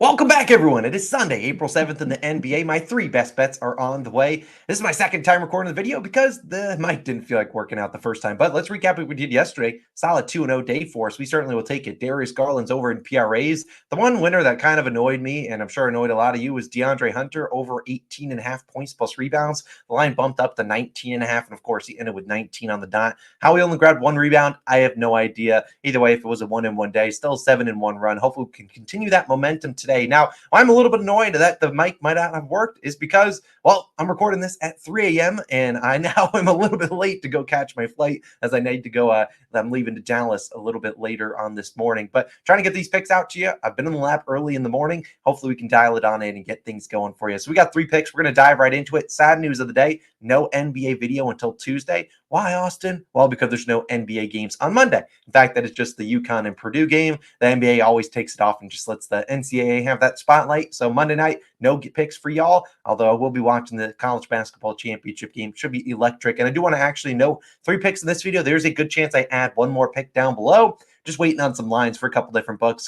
Welcome back, everyone. It is Sunday, April 7th in the NBA. My three best bets are on the way. This is my second time recording the video because the mic didn't feel like working out the first time. But let's recap what we did yesterday. Solid 2-0 day for us. We certainly will take it. Darius Garland's over in PRAs. The one winner that kind of annoyed me, and I'm sure annoyed a lot of you, was DeAndre Hunter over 18.5 points plus rebounds. The line bumped up to 19.5, and of course, he ended with 19 on the dot. How he only grabbed one rebound, I have no idea. Either way, if it was a 1-in-1 day, still a 7-in-1 run. Hopefully, we can continue that momentum today. Now, I'm a little bit annoyed that the mic might not have worked is because, well, I'm recording this at 3 a.m. and I now am a little bit late to go catch my flight as I need to go. I'm leaving to Dallas a little bit later on this morning, but trying to get these picks out to you. I've been in the lab early in the morning. Hopefully we can dial it on in and get things going for you. So we got three picks. We're going to dive right into it. Sad news of the day, no NBA video until Tuesday. Why, Austin? Well, because there's no NBA games on Monday. In fact, that is just the UConn and Purdue game. The NBA always takes it off and just lets the NCAA have that spotlight. So Monday night, no picks for y'all, although I will be watching the college basketball championship game. Should be electric. And I do want to actually note 3 picks in this video. There's a good chance I add one more pick down below. Just waiting on some lines for a couple different books.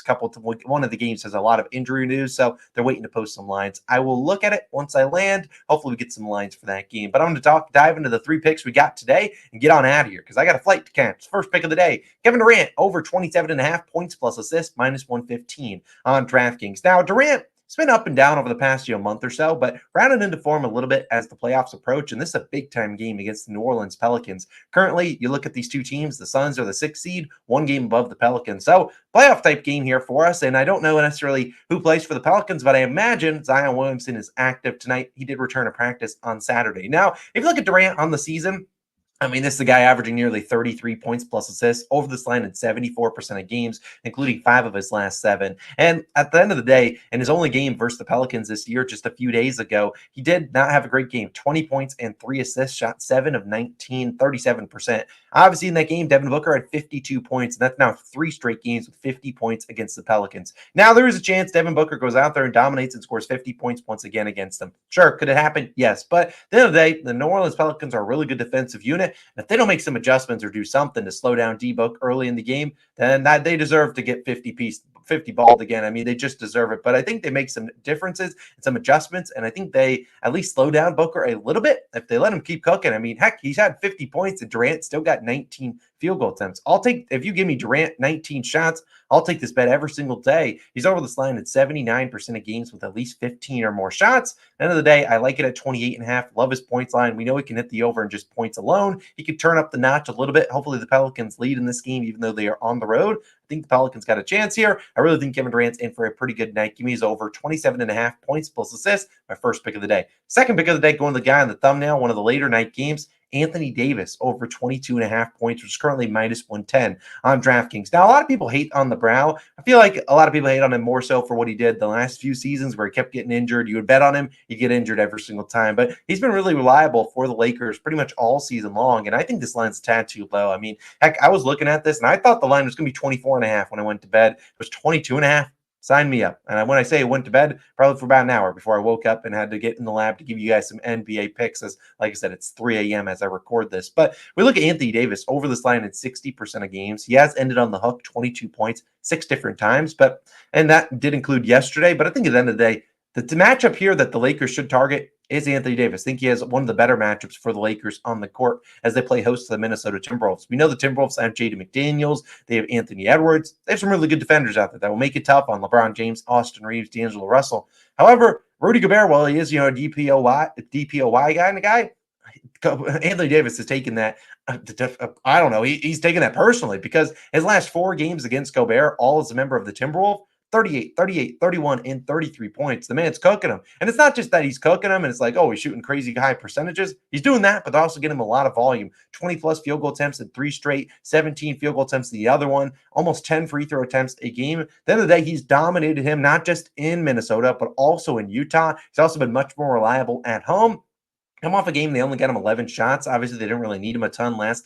One of the games has a lot of injury news, so they're waiting to post some lines. I will look at it once I land. Hopefully we get some lines for that game. But I'm going to dive into the 3 picks we got today and get on out of here because I got a flight to catch. First pick of the day, Kevin Durant over 27.5 points plus assists, minus 115 on DraftKings. Now, Durant, it's been up and down over the past month or so, but rounded into form a little bit as the playoffs approach, and this is a big-time game against the New Orleans Pelicans. Currently, you look at these two teams, the Suns are the 6th seed, one game above the Pelicans. So, playoff-type game here for us, and I don't know necessarily who plays for the Pelicans, but I imagine Zion Williamson is active tonight. He did return to practice on Saturday. Now, if you look at Durant on the season, I mean, this is a guy averaging nearly 33 points plus assists over this line in 74% of games, including 5 of his last 7. And at the end of the day, in his only game versus the Pelicans this year, just a few days ago, he did not have a great game. 20 points and 3 assists, shot 7 of 19, 37%. Obviously, in that game, Devin Booker had 52 points, and that's now 3 straight games with 50 points against the Pelicans. Now, there is a chance Devin Booker goes out there and dominates and scores 50 points once again against them. Sure, could it happen? Yes. But at the end of the day, the New Orleans Pelicans are a really good defensive unit. And if they don't make some adjustments or do something to slow down D-Book early in the game, then they deserve to get 50 balled again. I mean, they just deserve it. But I think they make some differences and some adjustments, and I think they at least slow down Booker a little bit if they let him keep cooking. I mean, heck, he's had 50 points, and Durant still got 19 field goal attempts. If you give me Durant 19 shots, I'll take this bet every single day. He's over this line at 79% of games with at least 15 or more shots. At the end of the day, I like it at 28.5. Love his points line. We know he can hit the over in just points alone. He could turn up the notch a little bit. Hopefully the Pelicans lead in this game, even though they are on the road. I think the Pelicans got a chance here. I really think Kevin Durant's in for a pretty good night. Give me his over 27.5 points plus assists. My first pick of the day. Second pick of the day, going to the guy on the thumbnail, one of the later night games. Anthony Davis over 22.5 points, which is currently minus 110 on DraftKings. Now, a lot of people hate on the brow. I feel like a lot of people hate on him more so for what he did the last few seasons where he kept getting injured. You would bet on him, he'd get injured every single time. But he's been really reliable for the Lakers pretty much all season long. And I think this line's a tad too low. I mean, heck, I was looking at this and I thought the line was going to be 24.5 when I went to bed. It was 22.5. Sign me up. And when I say I went to bed, probably for about an hour before I woke up and had to get in the lab to give you guys some NBA picks. As like I said, it's 3 a.m. as I record this. But we look at Anthony Davis over this line at 60% of games. He has ended on the hook 22 points 6 different times. And that did include yesterday. But I think at the end of the day, the matchup here that the Lakers should target is Anthony Davis. I think he has one of the better matchups for the Lakers on the court as they play host to the Minnesota Timberwolves. We know the Timberwolves have Jaden McDaniels. They have Anthony Edwards. They have some really good defenders out there that will make it tough on LeBron James, Austin Reeves, D'Angelo Russell. However, Rudy Gobert, while he is a DPOY guy and a guy, Anthony Davis has taken that. I don't know. He's taken that personally because his last 4 games against Gobert, all as a member of the Timberwolves, 38, 31, and 33 points. The man's cooking them. And it's not just that he's cooking them and it's like, oh, he's shooting crazy high percentages. He's doing that, but they're also getting him a lot of volume. 20-plus field goal attempts in 3 straight, 17 field goal attempts in the other one, almost 10 free throw attempts a game. At the end of the day, he's dominated him, not just in Minnesota, but also in Utah. He's also been much more reliable at home. Come off a game, they only got him 11 shots. Obviously, they didn't really need him a ton last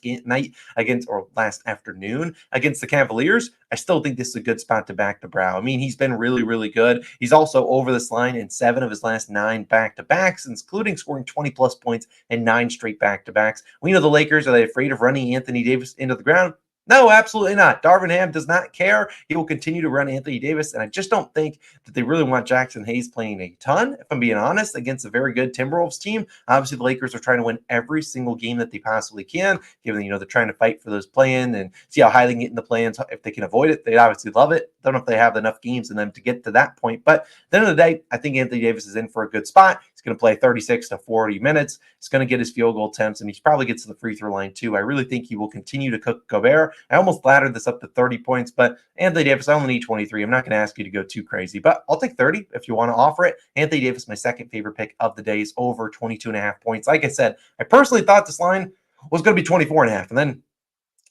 afternoon against the Cavaliers. I still think this is a good spot to back the brow. I mean, he's been really, really good. He's also over this line in 7 of his last 9 back-to-backs, including scoring 20-plus points in 9 straight back-to-backs. We know the Lakers, are they afraid of running Anthony Davis into the ground? No, absolutely not. Darvin Ham does not care. He will continue to run Anthony Davis, and I just don't think that they really want Jackson Hayes playing a ton, if I'm being honest, against a very good Timberwolves team. Obviously, the Lakers are trying to win every single game that they possibly can, given, they're trying to fight for those play-in and see how high they can get in the play-ins. If they can avoid it, they obviously love it. Don't know if they have enough games in them to get to that point, but at the end of the day, I think Anthony Davis is in for a good spot. He's going to play 36 to 40 minutes. He's going to get his field goal attempts, and he probably gets to the free throw line too. I really think he will continue to cook Gobert. I almost laddered this up to 30 points, but Anthony Davis, I only need 23. I'm not going to ask you to go too crazy, but I'll take 30 if you want to offer it. Anthony Davis, my second favorite pick of the day, is over 22.5 points. Like I said, I personally thought this line was going to be 24.5, and then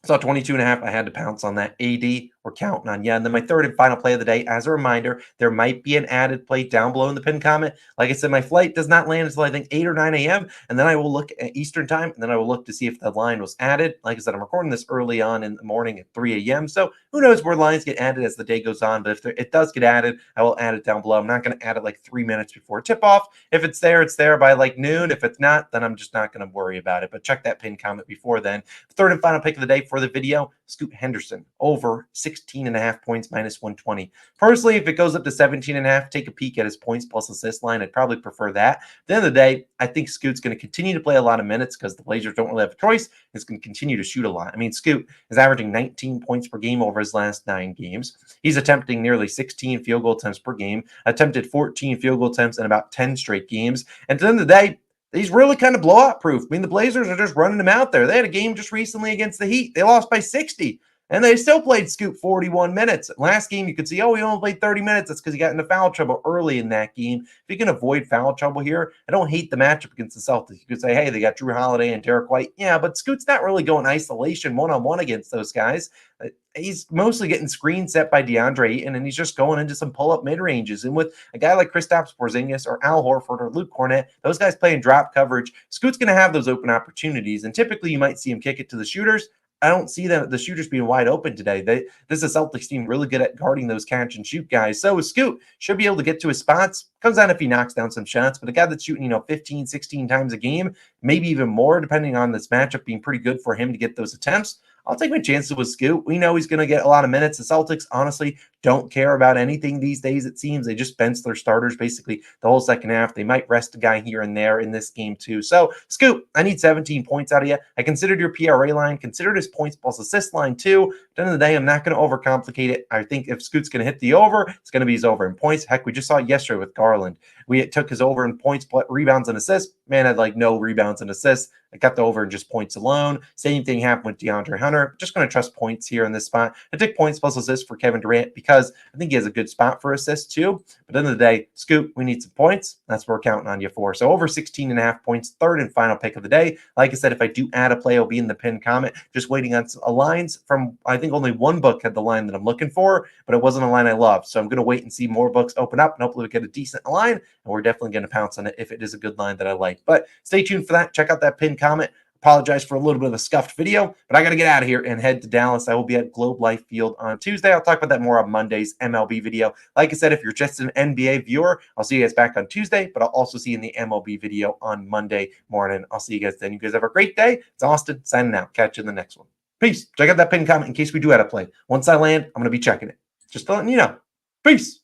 saw 22.5. I had to pounce on that. AD, we're counting on you. And then my third and final play of the day, as a reminder, there might be an added play down below in the pinned comment. Like I said, my flight does not land until I think 8 or 9 a.m. And then I will look at Eastern time, and then I will look to see if the line was added. Like I said, I'm recording this early on in the morning at 3 a.m. So who knows where lines get added as the day goes on. But if it does get added, I will add it down below. I'm not going to add it like 3 minutes before tip off. If it's there, it's there by like noon. If it's not, then I'm just not going to worry about it. But check that pinned comment before then. Third and final pick of the day for the video, Scoot Henderson, over 16.5 points, minus 120. Personally, if it goes up to 17.5, take a peek at his points plus assist line. I'd probably prefer that. At the end of the day, I think Scoot's going to continue to play a lot of minutes because the Blazers don't really have a choice. He's going to continue to shoot a lot. I mean, Scoot is averaging 19 points per game over his last 9 games. He's attempting nearly 16 field goal attempts per game, attempted 14 field goal attempts in about 10 straight games. And at the end of the day, he's really kind of blowout proof. I mean, the Blazers are just running him out there. They had a game just recently against the Heat. They lost by 60, and they still played Scoot 41 minutes. Last game, you could see, he only played 30 minutes. That's because he got into foul trouble early in that game. If you can avoid foul trouble here, I don't hate the matchup against the Celtics. You could say, hey, they got Drew Holiday and Derek White. Yeah, but Scoot's not really going isolation one-on-one against those guys. He's mostly getting screen set by DeAndre Ayton, and he's just going into some pull-up mid-ranges. And with a guy like Kristaps Porzingis or Al Horford or Luke Cornett, those guys playing drop coverage, Scoot's going to have those open opportunities. And typically, you might see him kick it to the shooters. I don't see the shooters being wide open today. This is a Celtics team really good at guarding those catch and shoot guys. So Scoot should be able to get to his spots. Comes down if he knocks down some shots, but a guy that's shooting, 15, 16 times a game, maybe even more, depending on this matchup being pretty good for him to get those attempts. I'll take my chances with Scoot. We know he's going to get a lot of minutes. The Celtics honestly don't care about anything these days, it seems. They just bench their starters basically the whole second half. They might rest a guy here and there in this game too. So, Scoot, I need 17 points out of you. I considered your PRA line, considered his points plus assist line too. At the end of the day, I'm not going to overcomplicate it. I think if Scoot's going to hit the over, it's going to be his over in points. Heck, we just saw it yesterday with Garland. We took his over in points, rebounds, and assists. Man, I'd like no rebounds and assists. I got the over in just points alone. Same thing happened with DeAndre Hunter. Just going to trust points here in this spot. I take points plus assists for Kevin Durant because I think he has a good spot for assists too. But at the end of the day, Scoot, we need some points. That's what we're counting on you for. So over 16.5 points, third and final pick of the day. Like I said, if I do add a play, it'll be in the pinned comment. Just waiting on some lines from, I think only one book had the line that I'm looking for, but it wasn't a line I love. So I'm going to wait and see more books open up, and hopefully we get a decent line, and we're definitely going to pounce on it if it is a good line that I like. But stay tuned for that. Check out that pinned comment. Apologize for a little bit of a scuffed video, but I got to get out of here and head to Dallas. I will be at Globe Life Field on Tuesday. I'll talk about that more on Monday's MLB video. Like I said, if you're just an NBA viewer, I'll see you guys back on Tuesday, but I'll also see you in the MLB video on Monday morning. I'll see you guys then. You guys have a great day. It's Austin signing out. Catch you in the next one. Peace. Check out that pinned comment in case we do have a play. Once I land, I'm going to be checking it. Just letting you know. Peace.